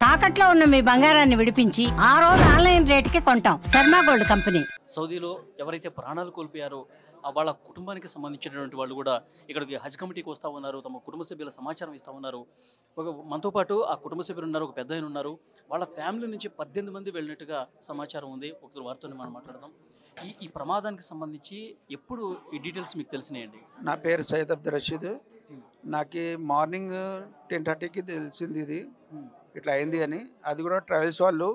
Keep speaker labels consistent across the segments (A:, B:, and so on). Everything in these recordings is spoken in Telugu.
A: తాకట్లో ఉన్న మీ బంగారాన్ని విడిపించి ఆ రోజు ఆన్లైన్ రేటుకి కొంటాం. Sharma gold company.
B: సౌదీలో ఎవరైతే ప్రాణాలు కోల్పోయారో వాళ్ళ కుటుంబానికి సంబంధించినటువంటి వాళ్ళు కూడా ఇక్కడికి హజ్ కమిటీకి వస్తూ ఉన్నారు. తమ కుటుంబ సభ్యుల సమాచారం ఇస్తూ ఉన్నారు. మనతో పాటు ఆ కుటుంబ సభ్యులు ఉన్నారు, ఒక పెద్ద ఆయన ఉన్నారు. వాళ్ళ ఫ్యామిలీ నుంచి 18 మంది వెళ్ళినట్టుగా సమాచారం ఉంది. ఒకసారి వారితో మనం మాట్లాడదాం. ఈ ప్రమాదానికి సంబంధించి ఎప్పుడు ఈ డీటెయిల్స్ మీకు తెలిసినాయండి?
C: నా పేరు సయ్యద్ అబ్దుల్ రషీద్. నాకు మార్నింగ్ 10:30కి తెలిసింది ఇది ఇట్లా అయింది అని. అది కూడా ట్రావెల్స్ వాళ్ళు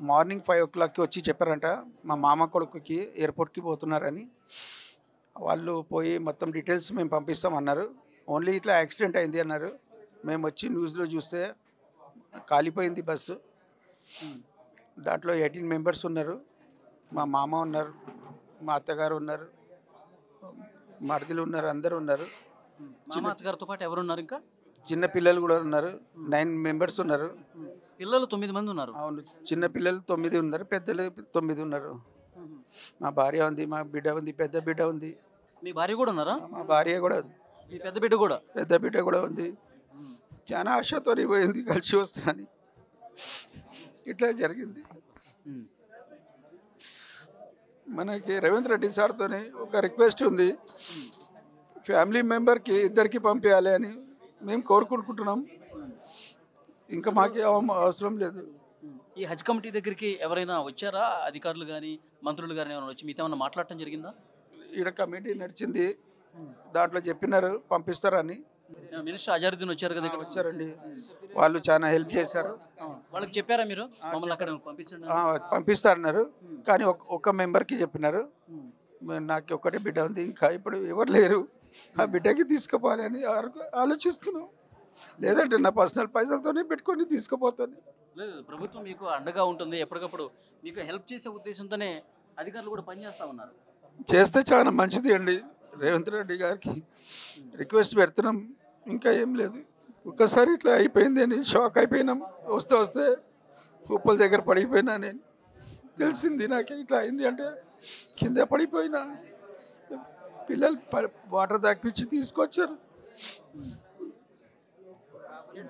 C: మార్నింగ్ 5 o'clockకి వచ్చి చెప్పారంట మా మామ కొడుకుకి ఎయిర్పోర్ట్కి పోతున్నారని. వాళ్ళు పోయి మొత్తం డీటెయిల్స్ మేము పంపిస్తామన్నారు. ఓన్లీ ఇట్లా యాక్సిడెంట్ అయింది అన్నారు. మేము వచ్చి న్యూస్లో చూస్తే కాలిపోయింది బస్సు. దాంట్లో 18 మెంబర్స్ ఉన్నారు. మా మామ ఉన్నారు, మా అత్తగారు ఉన్నారు, మరిదిలు ఉన్నారు, అందరూ ఉన్నారు.
B: అత్తగారితో పాటు ఎవరు ఉన్నారు? ఇంకా
C: చిన్న పిల్లలు కూడా ఉన్నారు. 9 మెంబర్స్ ఉన్నారు.
B: పిల్లలు 9 మంది ఉన్నారు.
C: అవును, చిన్న పిల్లలు 9 ఉన్నారు, పెద్దలు 9 ఉన్నారు. మా భార్య ఉంది, మా బిడ్డ ఉంది, పెద్ద బిడ్డ ఉంది.
B: మీ భార్య కూడా ఉన్నారా?
C: మా భార్య కూడా ఉంది.
B: మీ పెద్ద బిడ్డ కూడా?
C: పెద్ద బిడ్డ కూడా ఉంది. చాలా ఆశతో పోయింది కలిసి వస్తుందని. ఇట్లా జరిగింది. మనకి రేవంత్ రెడ్డి సార్తో ఒక రిక్వెస్ట్ ఉంది. ఫ్యామిలీ మెంబర్కి ఇద్దరికి పంపించాలి అని మేము కోరుకుంటున్నాం. ఇంకా మాకే అవసరం లేదు.
B: ఈ హజ్ కమిటీ దగ్గరికి ఎవరైనా వచ్చారా? అధికారులు కానీ మంత్రులు కానీ ఎవరైనా వచ్చి మీతో ఏమైనా మాట్లాడటం జరిగిందా?
C: ఈడ కమిటీ నడిచింది, దాంట్లో చెప్పినారు పంపిస్తారని.
B: మినిస్టర్ అజారుద్దీన్ వచ్చారు కదా, ఇక్కడ
C: వచ్చారండి. వాళ్ళు చాలా హెల్ప్ చేశారు.
B: వాళ్ళకి చెప్పారా మీరు మమ్మల్ని అక్కడ పంపించండి?
C: పంపిస్తారన్నారు. కానీ ఒక మెంబర్కి చెప్పినారు. నాకు ఒక్కటే బిడ్డ ఉంది, ఇంకా ఇప్పుడు ఎవరు లేరు. ఆ బిడ్డకి తీసుకుపోవాలి అని ఆలోచిస్తున్నాం. లేదంటే నా పర్సనల్ పైసలతోనే పెట్టుకొని తీసుకుపోతాను.
B: లేదు, ప్రభుత్వం మీకు అండగా ఉంటుంది. ఎప్పటికప్పుడు మీకు హెల్ప్ చేసే ఉద్దేశంతోనే అధికారులు కూడా పనిచేస్తూ ఉన్నారు.
C: చేస్తే చాలా మంచిది అండి. రేవంత్ రెడ్డి గారికి రిక్వెస్ట్ పెడుతున్నాం. ఇంకా ఏం లేదు. ఒక్కసారి ఇట్లా అయిపోయింది అని షాక్ అయిపోయినాం. వస్తే ఉప్పల దగ్గర పడిపోయినా. నేను తెలిసింది నాకు ఇట్లా అయింది అంటే కింద పడిపోయినా. పిల్లలు వాటర్ దాకిపించి తీసుకొచ్చారు.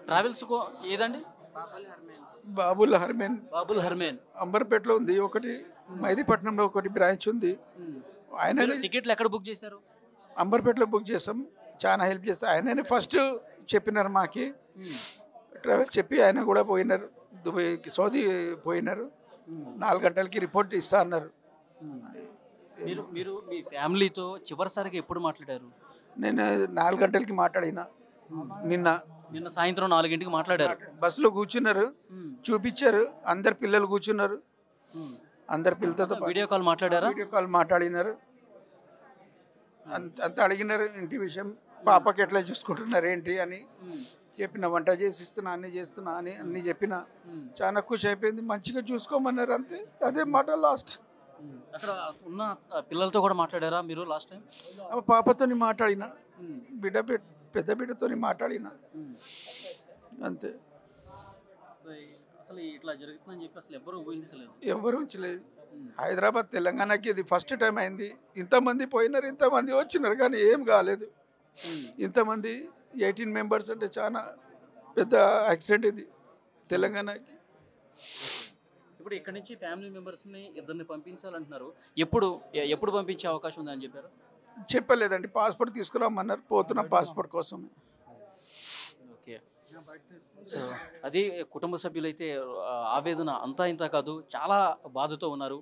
B: ట్రావెల్స్ ఏదండి?
C: బాబుల్ హర్మేన్ అంబర్పేటలో ఉంది ఒకటి, మైదీపట్నంలో ఒకటి బ్రాంచ్ ఉంది. ఆయన
B: టికెట్లు ఎక్కడ బుక్ చేశారు?
C: అంబర్పేటలో బుక్ చేసాం. చాలా హెల్ప్ చేస్తారు. ఆయననే ఫస్ట్ చెప్పినారు మాకి. ట్రావెల్స్ చెప్పి ఆయన కూడా పోయినారు, దుబాయ్కి, సౌదీ పోయినారు. 4 గంటలకి రిపోర్ట్ ఇస్తా అన్నారు.
B: మీరు మీ ఫ్యామిలీతో చివరిసారిగా ఎప్పుడు మాట్లాడారు?
C: నేను 4 గంటలకి మాట్లాడినా. నిన్న
B: సాయంత్రం 4 మాట్లాడారు.
C: బస్సులో కూర్చున్నారు, చూపించారు. అందరు పిల్లలు కూర్చున్నారు. అందరు పిల్లలతో
B: వీడియో కాల్ మాట్లాడారా?
C: వీడియో కాల్ మాట్లాడినారు. అంత అడిగినారు ఇంటి విషయం, పాపకి ఎట్లా చూసుకుంటున్నారు ఏంటి అని చెప్పిన. వంట చేసి ఇస్తున్నా, అన్నీ చేస్తున్నా అని అన్నీ చెప్పిన. చాలా ఖుషి అయిపోయింది. మంచిగా చూసుకోమన్నారు, అంతే. అదే మాట లాస్ట్.
B: అక్కడ ఉన్న పిల్లలతో కూడా మాట్లాడారా మీరు లాస్ట్ టైం?
C: పాపతో మాట్లాడిన, పెద్ద బిడ్డతో మాట్లాడిన, అంతే.
B: అసలు ఇట్లా జరుగుతుందని చెప్పి అసలు ఎవరు
C: ఊహించలేదు. హైదరాబాద్ తెలంగాణకి ఇది ఫస్ట్ టైం అయింది. ఇంతమంది పోయినారు, ఇంతమంది వచ్చినారు, కానీ ఏం కాలేదు. ఇంతమంది 18 మెంబర్స్ అంటే చాలా పెద్ద యాక్సిడెంట్ ఇది తెలంగాణకి.
B: ఇప్పుడు ఇక్కడ నుంచి ఫ్యామిలీ మెంబర్స్ని ఇద్దరిని పంపించాలంటున్నారు. ఎప్పుడు పంపించే అవకాశం ఉందని చెప్పారు?
C: చెప్పలేదండి. పాస్పోర్ట్ తీసుకురామన్నారు. పోతున్న పాస్పోర్ట్ కోసం.
B: ఓకే. సో అది కుటుంబ సభ్యులైతే ఆవేదన అంతా ఇంత కాదు, చాలా బాధతో ఉన్నారు.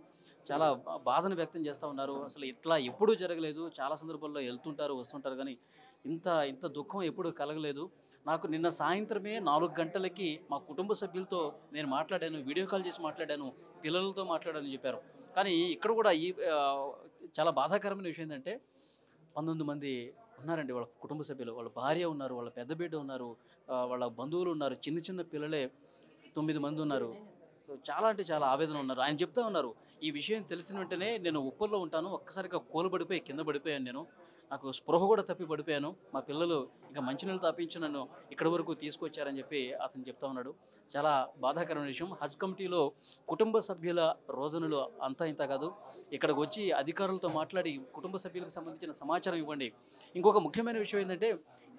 B: చాలా బాధను వ్యక్తం చేస్తూ ఉన్నారు. అసలు ఇట్లా ఎప్పుడూ జరగలేదు. చాలా సందర్భాల్లో వెళ్తుంటారు, వస్తుంటారు, కానీ ఇంత దుఃఖం ఎప్పుడూ కలగలేదు. నాకు నిన్న సాయంత్రమే 4 గంటలకి మా కుటుంబ సభ్యులతో నేను మాట్లాడాను, వీడియో కాల్ చేసి మాట్లాడాను, పిల్లలతో మాట్లాడాను చెప్పారు. కానీ ఇక్కడ కూడా చాలా బాధాకరమైన విషయం ఏంటంటే 19 మంది ఉన్నారండి వాళ్ళ కుటుంబ సభ్యులు. వాళ్ళ భార్య ఉన్నారు, వాళ్ళ పెద్ద బిడ్డ ఉన్నారు, వాళ్ళ బంధువులు ఉన్నారు, చిన్న పిల్లలే 9 మంది ఉన్నారు. సో చాలా అంటే చాలా ఆవేదన ఉన్నారు. ఆయన చెప్తా ఉన్నారు, ఈ విషయం తెలిసిన వెంటనే నేను ఉప్పల్లో ఉంటాను, ఒక్కసారిగా కోలుబడిపోయి కింద పడిపోయాను, నేను నాకు స్పృహ కూడా తప్పి పడిపోయాను, మా పిల్లలు ఇంకా మంచినీళ్ళు తాపించి నన్ను ఇక్కడి వరకు తీసుకొచ్చారని చెప్పి అతను చెప్తా ఉన్నాడు. చాలా బాధాకరమైన విషయం. హజ్ కమిటీలో కుటుంబ సభ్యుల రోదనలు అంతా ఇంత కాదు. ఇక్కడికి వచ్చి అధికారులతో మాట్లాడి కుటుంబ సభ్యులకు సంబంధించిన సమాచారం ఇవ్వండి. ఇంకొక ముఖ్యమైన విషయం ఏంటంటే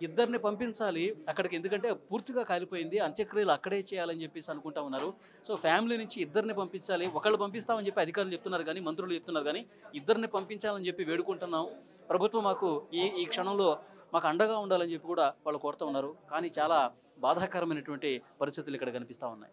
B: ఇద్దరిని పంపించాలి అక్కడికి, ఎందుకంటే పూర్తిగా కాలిపోయింది, అంత్యక్రియలు అక్కడే చేయాలని చెప్పేసి అనుకుంటా ఉన్నారు. సో ఫ్యామిలీ నుంచి ఇద్దరిని పంపించాలి, ఒకళ్ళు పంపిస్తామని చెప్పి అధికారులు చెప్తున్నారు కానీ, మంత్రులు చెప్తున్నారు కానీ, ఇద్దరిని పంపించాలని చెప్పి వేడుకుంటున్నాం. ప్రభుత్వం మాకు ఈ క్షణంలో మాకు అండగా ఉండాలని చెప్పి కూడా వాళ్ళు కోరుతూ ఉన్నారు. కానీ చాలా బాధాకరమైనటువంటి పరిస్థితులు ఇక్కడ కనిపిస్తూ ఉన్నాయి.